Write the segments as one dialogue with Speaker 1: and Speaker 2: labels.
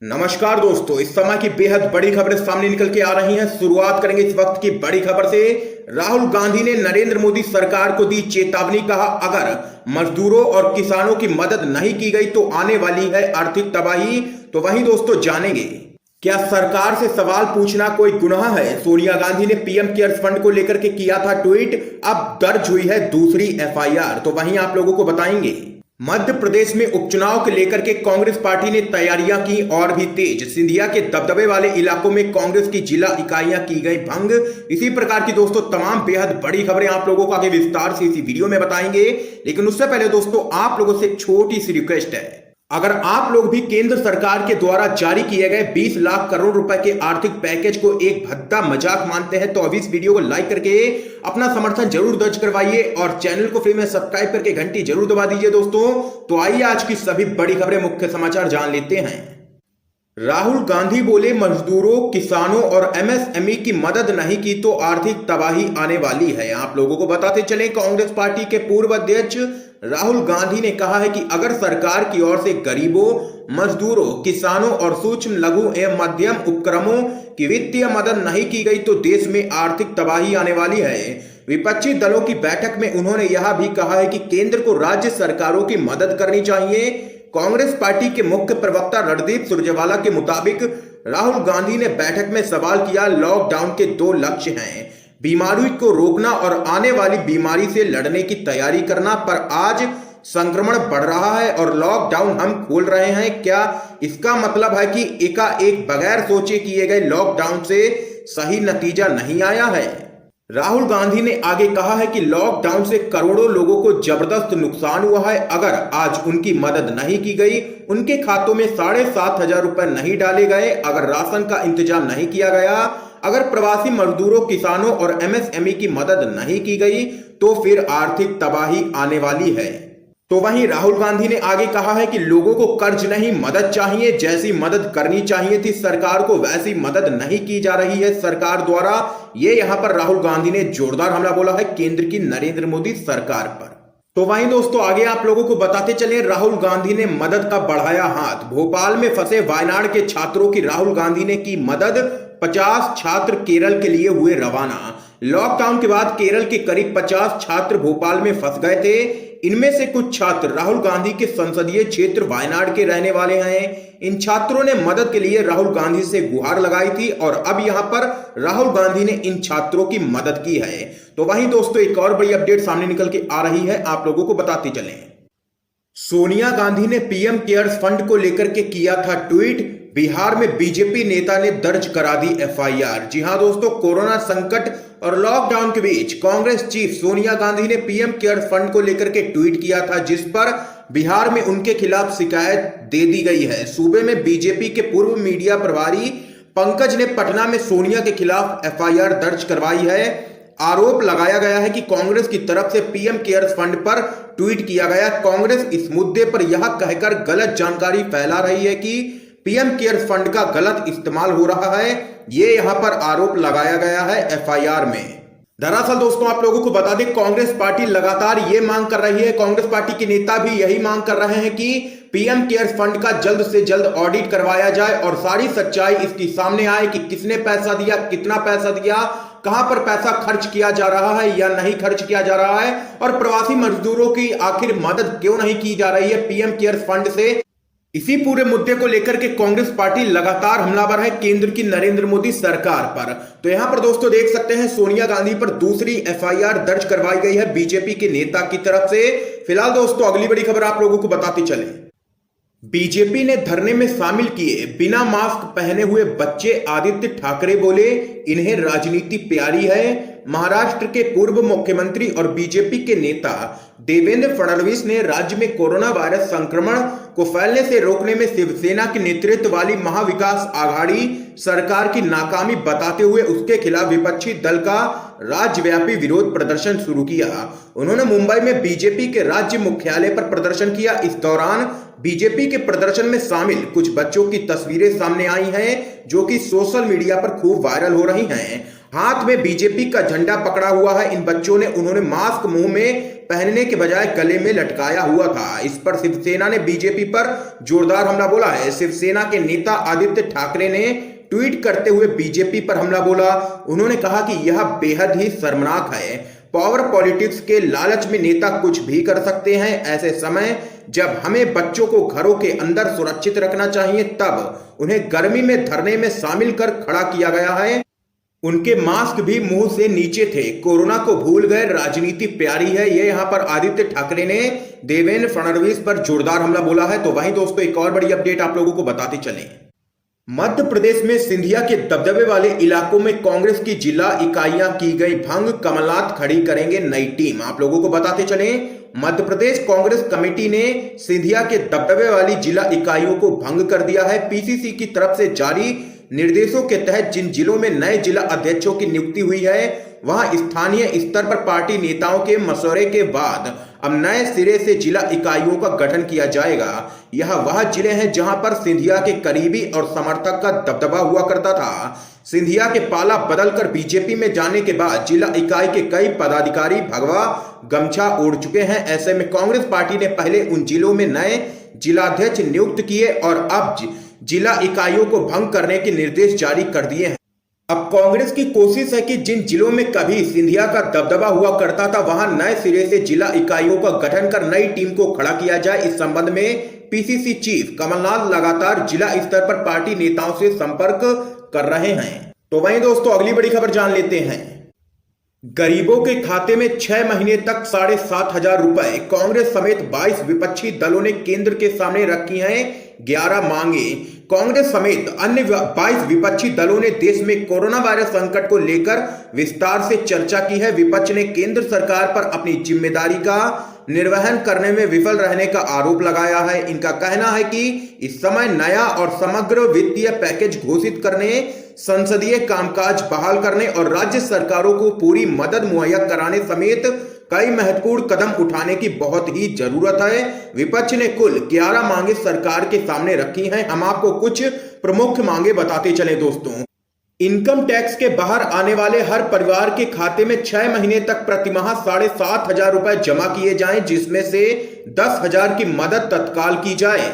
Speaker 1: नमस्कार दोस्तों, इस समय की बेहद बड़ी खबरें सामने निकल के आ रही हैं। शुरुआत करेंगे इस वक्त की बड़ी खबर से। राहुल गांधी ने नरेंद्र मोदी सरकार को दी चेतावनी, कहा अगर मजदूरों और किसानों की मदद नहीं की गई तो आने वाली है आर्थिक तबाही। तो वहीं दोस्तों जानेंगे, क्या सरकार से सवाल पूछना कोई गुनाह है? सोनिया गांधी ने पीएम केयर्स फंड को लेकर के किया था ट्वीट, अब दर्ज हुई है दूसरी एफआईआर। तो वहीं आप लोगों को बताएंगे, मध्य प्रदेश में उपचुनाव के लेकर के कांग्रेस पार्टी ने तैयारियां की और भी तेज। सिंधिया के दबदबे वाले इलाकों में कांग्रेस की जिला इकाइयां की गई भंग। इसी प्रकार की दोस्तों तमाम बेहद बड़ी खबरें आप लोगों को आगे विस्तार से इसी वीडियो में बताएंगे। लेकिन उससे पहले दोस्तों आप लोगों से एक छोटी सी रिक्वेस्ट है, अगर आप लोग भी केंद्र सरकार के द्वारा जारी किए गए 20 लाख करोड़ रुपए के आर्थिक पैकेज को एक भद्दा मजाक मानते हैं तो अभी इस वीडियो को लाइक करके अपना समर्थन जरूर दर्ज करवाइए और चैनल को फ्री में सब्सक्राइब करके घंटी जरूर दबा दीजिए दोस्तों। तो आइए आज की सभी बड़ी खबरें, मुख्य समाचार जान लेते हैं। राहुल गांधी बोले, मजदूरों, किसानों और एमएसएमई की मदद नहीं की तो आर्थिक तबाही आने वाली है। आप लोगों को बताते चले, कांग्रेस पार्टी के पूर्व अध्यक्ष राहुल गांधी ने कहा है कि अगर सरकार की ओर से गरीबों, मजदूरों, किसानों और सूक्ष्म, लघु एवं मध्यम उपक्रमों की वित्तीय मदद नहीं की गई तो देश में आर्थिक तबाही आने वाली है। विपक्षी दलों की बैठक में उन्होंने यह भी कहा है कि केंद्र को राज्य सरकारों की मदद करनी चाहिए। कांग्रेस पार्टी के मुख्य प्रवक्ता रणदीप सुरजेवाला के मुताबिक राहुल गांधी ने बैठक में सवाल किया, लॉकडाउन के दो लक्ष्य हैं, बीमारी को रोकना और आने वाली बीमारी से लड़ने की तैयारी करना, पर आज संक्रमण बढ़ रहा है और लॉकडाउन हम खोल रहे हैं। क्या इसका मतलब है कि एकाएक बगैर सोचे किए गए लॉकडाउन से सही नतीजा नहीं आया है? राहुल गांधी ने आगे कहा है कि लॉकडाउन से करोड़ों लोगों को जबरदस्त नुकसान हुआ है। अगर आज उनकी मदद नहीं की गई, उनके खातों में 7,500 रुपए नहीं डाले गए, अगर राशन का इंतजाम नहीं किया गया, अगर प्रवासी मजदूरों, किसानों और एमएसएमई की मदद नहीं की गई तो फिर आर्थिक तबाही आने वाली है। तो वहीं राहुल गांधी ने आगे कहा है कि लोगों को कर्ज नहीं मदद चाहिए, जैसी मदद करनी चाहिए थी सरकार को वैसी मदद नहीं की जा रही है सरकार द्वारा। ये यहां पर राहुल गांधी ने जोरदार हमला बोला है केंद्र की नरेंद्र मोदी सरकार पर। तो वहीं दोस्तों आगे आप लोगों को बताते चले, राहुल गांधी ने मदद का बढ़ाया हाथ। भोपाल में फंसे वायनाड के छात्रों की राहुल गांधी ने की मदद। 50 छात्र केरल के लिए हुए रवाना। लॉकडाउन के बाद केरल के करीब 50 छात्र भोपाल में फंस गए थे। इनमें से कुछ छात्र राहुल गांधी के संसदीय क्षेत्र वायनाड के रहने वाले हैं। इन छात्रों ने मदद के लिए राहुल गांधी से गुहार लगाई थी और अब यहां पर राहुल गांधी ने इन छात्रों की मदद की है। तो वहीं दोस्तों एक और बड़ी अपडेट सामने निकल के आ रही है, आप लोगों को बताते चलें। सोनिया गांधी ने पीएम केयर्स फंड को लेकर के किया था ट्वीट। बिहार में बीजेपी नेता ने दर्ज करा दी एफआईआर। जी हां दोस्तों, कोरोना संकट और लॉकडाउन के बीच कांग्रेस चीफ सोनिया गांधी ने पीएम केयर्स फंड को लेकर के ट्वीट किया था, जिस पर बिहार में उनके खिलाफ शिकायत दे दी गई है। सूबे में बीजेपी के पूर्व मीडिया प्रभारी पंकज ने पटना में सोनिया के खिलाफ एफआईआर दर्ज करवाई है। आरोप लगाया गया है कि कांग्रेस की तरफ से पीएम केयर्स फंड पर ट्वीट किया गया। कांग्रेस इस मुद्दे पर यह कहकर गलत जानकारी फैला रही है कि पीएम केयर्स फंड का गलत इस्तेमाल हो रहा है। ये यहां पर आरोप लगाया गया है एफआईआर में। दरअसल दोस्तों आप लोगों को बता दें, कांग्रेस पार्टी लगातार ये मांग कर रही है, कांग्रेस पार्टी के नेता भी यही मांग कर रहे हैं कि पीएम केयर्स फंड का जल्द से जल्द ऑडिट करवाया जाए और सारी सच्चाई इसकी सामने आए कि किसने पैसा दिया, कितना पैसा दिया, कहां पर पैसा खर्च किया जा रहा है या नहीं खर्च किया जा रहा है, और प्रवासी मजदूरों की आखिर मदद क्यों नहीं की जा रही है पीएम केयर्स फंड से। इसी पूरे मुद्दे को लेकर के कांग्रेस पार्टी लगातार हमलावर है केंद्र की नरेंद्र मोदी सरकार पर। तो यहां पर दोस्तों देख सकते हैं, सोनिया गांधी पर दूसरी एफआईआर दर्ज करवाई गई है बीजेपी के नेता की तरफ से। फिलहाल दोस्तों अगली बड़ी खबर आप लोगों को बताते चले, बीजेपी ने धरने में शामिल किए बिना मास्क पहने हुए बच्चे। आदित्य ठाकरे बोले, इन्हें राजनीति प्यारी है। महाराष्ट्र के पूर्व मुख्यमंत्री और बीजेपी के नेता देवेंद्र फडणवीस ने राज्य में कोरोना वायरस संक्रमण को फैलने से रोकने में शिवसेना के नेतृत्व वाली महाविकास आघाड़ी सरकार की नाकामी बताते हुए उसके खिलाफ विपक्षी दल का राज्यव्यापी विरोध प्रदर्शन शुरू किया। उन्होंने मुंबई में बीजेपी के राज्य मुख्यालय पर प्रदर्शन किया। इस दौरान बीजेपी के प्रदर्शन में शामिल कुछ बच्चों की तस्वीरें सामने आई हैं, जो कि सोशल मीडिया पर खूब वायरल हो रही हैं। हाथ में बीजेपी का झंडा पकड़ा हुआ है इन बच्चों ने। उन्होंने मास्क मुंह में पहनने के बजाय गले में लटकाया हुआ था। इस पर शिवसेना ने बीजेपी पर जोरदार हमला बोला है। शिवसेना के नेता आदित्य ठाकरे ने ट्वीट करते हुए बीजेपी पर हमला बोला। उन्होंने कहा कि यह बेहद ही शर्मनाक है। पावर पॉलिटिक्स के लालच में नेता कुछ भी कर सकते हैं। ऐसे समय जब हमें बच्चों को घरों के अंदर सुरक्षित रखना चाहिए, तब उन्हें गर्मी में धरने में शामिल कर खड़ा किया गया है। उनके मास्क भी मुंह से नीचे थे। कोरोना को भूल गए, राजनीति प्यारी है। ये यहाँ पर आदित्य ठाकरे ने देवेंद्र फडणवीस पर जोरदार हमला बोला है। तो वहीं दोस्तों एक और बड़ी अपडेट आप लोगों को बताते चलें। मध्य प्रदेश में सिंधिया के दबदबे वाले इलाकों में कांग्रेस की जिला इकाइयां की गई भंग। कमलनाथ खड़ी करेंगे नई टीम। आप लोगों को बताते चलें, मध्य प्रदेश कांग्रेस कमेटी ने सिंधिया के दबदबे वाली जिला इकाइयों को भंग कर दिया है। पीसीसी की तरफ से जारी निर्देशों के तहत जिन जिलों में नए जिला अध्यक्षों की नियुक्ति हुई है, वहां स्थानीय स्तर पर पार्टी नेताओं के मशवरे के बाद अब नए सिरे से जिला इकाइयों का गठन किया जाएगा। यह वह जिले हैं जहां पर सिंधिया के करीबी और समर्थक का दबदबा हुआ करता था। सिंधिया के पाला बदलकर बीजेपी में जाने के बाद जिला इकाई के कई पदाधिकारी भगवा गमछा ओढ़ चुके हैं। ऐसे में कांग्रेस पार्टी ने पहले उन जिलों में नए जिलाध्यक्ष नियुक्त किए और अब जिला इकाइयों को भंग करने के निर्देश जारी कर दिए हैं। अब कांग्रेस की कोशिश है कि जिन जिलों में कभी सिंधिया का दबदबा हुआ करता था, वहां नए सिरे से जिला इकाइयों का गठन कर नई टीम को खड़ा किया जाए। इस संबंध में पीसीसी चीफ कमलनाथ लगातार जिला स्तर पर पार्टी नेताओं से संपर्क कर रहे हैं। तो वहीं दोस्तों अगली बड़ी खबर जान लेते हैं। गरीबों के खाते में 6 महीने तक 7,500 रुपए। कांग्रेस समेत 22 विपक्षी दलों ने केंद्र के सामने रखी हैं 11 मांगे। कांग्रेस समेत अन्य 22 विपक्षी दलों ने देश में कोरोना वायरस संकट को लेकर विस्तार से चर्चा की है। विपक्ष ने केंद्र सरकार पर अपनी जिम्मेदारी का निर्वहन करने में विफल रहने का आरोप लगाया है। इनका कहना है कि इस समय नया और समग्र वित्तीय पैकेज घोषित करने, संसदीय कामकाज बहाल करने और राज्य सरकारों को पूरी मदद मुहैया कराने समेत कई महत्वपूर्ण कदम उठाने की बहुत ही जरूरत है। विपक्ष ने कुल 11 मांगे सरकार के सामने रखी हैं। हम आपको कुछ प्रमुख मांगे बताते चले दोस्तों। इनकम टैक्स के बाहर आने वाले हर परिवार के खाते में 6 महीने तक प्रतिमाह 7,500 रुपए जमा किए जाएं, जिसमें से 10,000 की मदद तत्काल की जाए।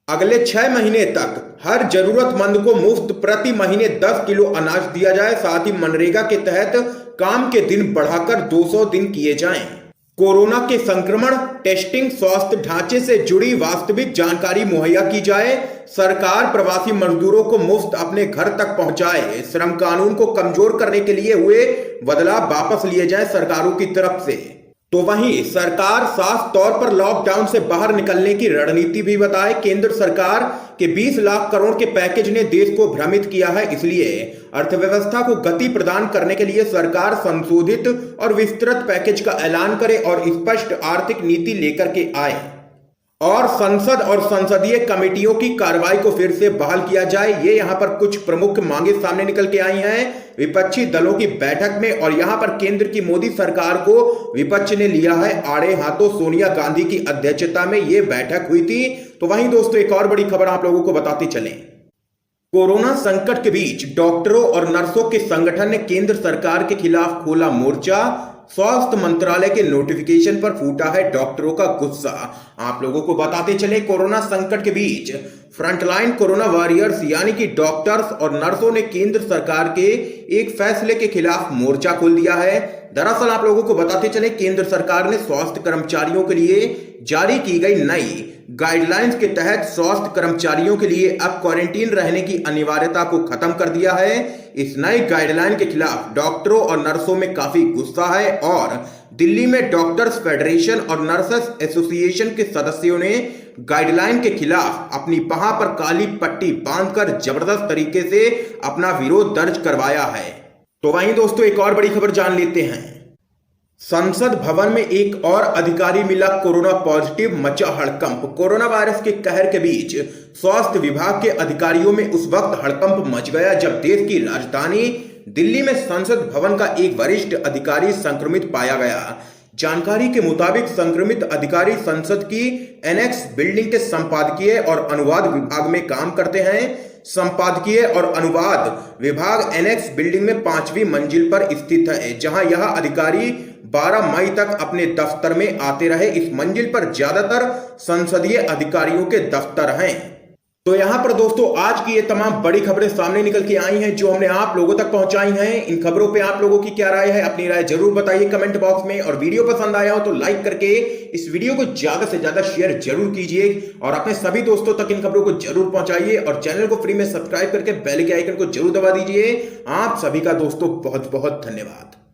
Speaker 1: अगले 6 महीने तक हर जरूरतमंद को मुफ्त प्रति महीने 10 किलो अनाज दिया जाए। साथ ही मनरेगा के तहत काम के दिन बढ़ाकर 200 दिन किए जाएं। कोरोना के संक्रमण, टेस्टिंग, स्वास्थ्य ढांचे से जुड़ी वास्तविक जानकारी मुहैया की जाए। सरकार प्रवासी मजदूरों को मुफ्त अपने घर तक पहुंचाए। श्रम कानून को कमजोर करने के लिए हुए बदलाव वापस लिए जाए सरकारों की तरफ से। तो वहीं सरकार साफ तौर पर लॉकडाउन से बाहर निकलने की रणनीति भी बताए। केंद्र सरकार के 20 लाख करोड़ के पैकेज ने देश को भ्रमित किया है, इसलिए अर्थव्यवस्था को गति प्रदान करने के लिए सरकार संशोधित और विस्तृत पैकेज का ऐलान करे और स्पष्ट आर्थिक नीति लेकर के आए और संसद और संसदीय कमेटियों की कार्रवाई को फिर से बहाल किया जाए। ये यहाँ पर कुछ प्रमुख मांगे सामने निकल के आई हैं विपक्षी दलों की बैठक में। और यहाँ पर केंद्र की मोदी सरकार को विपक्ष ने लिया है आड़े हाथों। सोनिया गांधी की अध्यक्षता में ये बैठक हुई थी। तो वहीं दोस्तों एक और बड़ी खबर आप लोगों को बताते चलें। कोरोना संकट के बीच डॉक्टरों और नर्सों के संगठन ने केंद्र सरकार के खिलाफ खोला मोर्चा। स्वास्थ्य मंत्रालय के नोटिफिकेशन पर फूटा है डॉक्टरों का गुस्सा। आप लोगों को बताते चले, कोरोना संकट के बीच फ्रंटलाइन कोरोना वॉरियर्स यानी कि डॉक्टर्स और नर्सों ने केंद्र सरकार के एक फैसले के खिलाफ मोर्चा खोल दिया है। दरअसल आप लोगों को बताते चले, केंद्र सरकार ने स्वास्थ्य कर्मचारियों के लिए जारी की गई नई गाइडलाइंस के तहत स्वास्थ्य कर्मचारियों के लिए अब क्वारंटीन रहने की अनिवार्यता को खत्म कर दिया है। इस नई गाइडलाइन के खिलाफ डॉक्टरों और नर्सों में काफी गुस्सा है और दिल्ली में डॉक्टर्स फेडरेशन और नर्सेस एसोसिएशन के सदस्यों ने गाइडलाइन के खिलाफ अपनी बाह पर काली पट्टी बांधकर जबरदस्त तरीके से अपना विरोध दर्ज करवाया है। तो वहीं दोस्तों एक और बड़ी खबर जान लेते हैं। संसद भवन में एक और अधिकारी मिला कोरोना पॉजिटिव, मचा हड़कंप। कोरोना वायरस के कहर के बीच स्वास्थ्य विभाग के अधिकारियों में उस वक्त हड़कंप मच गया जब देश की राजधानी दिल्ली में संसद भवन का एक वरिष्ठ अधिकारी संक्रमित पाया गया। जानकारी के मुताबिक संक्रमित अधिकारी संसद की एनेक्स बिल्डिंग के संपादकीय और अनुवाद विभाग में काम करते हैं। संपादकीय और अनुवाद विभाग एनेक्स बिल्डिंग में 5वीं मंजिल पर स्थित है, जहां यह अधिकारी 12 मई तक अपने दफ्तर में आते रहे। इस मंजिल पर ज्यादातर संसदीय अधिकारियों के दफ्तर हैं। तो यहां पर दोस्तों आज की ये तमाम बड़ी खबरें सामने निकल के आई हैं जो हमने आप लोगों तक पहुंचाई हैं। इन खबरों पे आप लोगों की क्या राय है, अपनी राय जरूर बताइए कमेंट बॉक्स में। और वीडियो पसंद आया हो तो लाइक करके इस वीडियो को ज्यादा से ज्यादा शेयर जरूर कीजिए और अपने सभी दोस्तों तक इन खबरों को जरूर पहुंचाइए और चैनल को फ्री में सब्सक्राइब करके बेल के आइकन को जरूर दबा दीजिए। आप सभी का दोस्तों बहुत बहुत धन्यवाद।